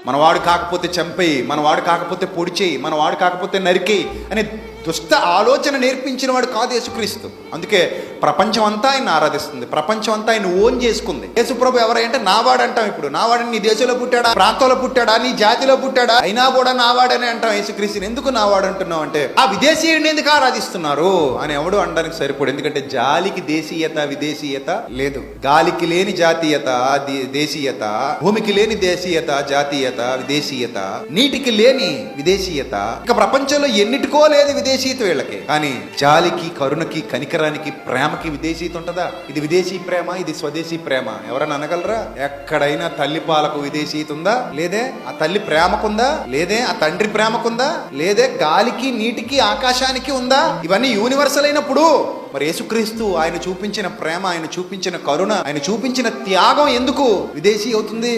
మనవాడు కాకపోతే చంపేయి, మనవాడు కాకపోతే పొడి చేయి, మనవాడు కాకపోతే నరికేయి అనే దుష్ట ఆలోచన నేర్పించిన వాడు కాదు యేసుక్రీస్తు. అందుకే ప్రపంచం అంతా ఆయన ఆరాధిస్తుంది, ప్రపంచం అంతా ఆయన ఓన్ చేసుకుంది. యేసుప్రభు ఎవరంటే నావాడు అంటాం. ఇప్పుడు నావాడని నీ దేశంలో పుట్టాడా, ప్రాంతంలో పుట్టాడా, నీ జాతిలో పుట్టాడా, అయినా కూడా నావాడని అంటాం యేసుక్రీస్తుని. ఎందుకు నావాడు అంటున్నావు అంటే, ఆ విదేశీయుడిని ఎందుకు ఆరాధిస్తున్నారు అని ఎవడు అనడానికి సరిపోడు. ఎందుకంటే జాలికి దేశీయత విదేశీయత లేదు, గాలికి లేని జాతీయత దేశీయత, భూమికి లేని దేశీయత జాతీయత విదేశీయత, నీటికి లేని విదేశీయత, ఇక ప్రపంచంలో ఎన్నిటికో లేదు విదేశీయత వీళ్ళకి. కానీ జాలికి, కరుణకి, కనికరానికి, ప్రేమకి విదేశీయత ఉంటుందా? ఇది విదేశీ ప్రేమ, ఇది స్వదేశీ ప్రేమ. ఎవరన్నా అనగలరా? ఎక్కడైనా తల్లి పాలకు విదేశీయత ఉందా? లేదే. ఆ తల్లి ప్రేమకుందా? లేదే. ఆ తండ్రి ప్రేమకుందా? లేదే. గాలికి, నీటికి, ఆకాశానికి ఉందా? ఇవన్నీ యూనివర్సల్ అయినప్పుడు మరి యేసుక్రీస్తు ఆయన చూపించిన ప్రేమ, ఆయన చూపించిన కరుణ, ఆయన చూపించిన త్యాగం ఎందుకు విదేశీ అవుతుంది?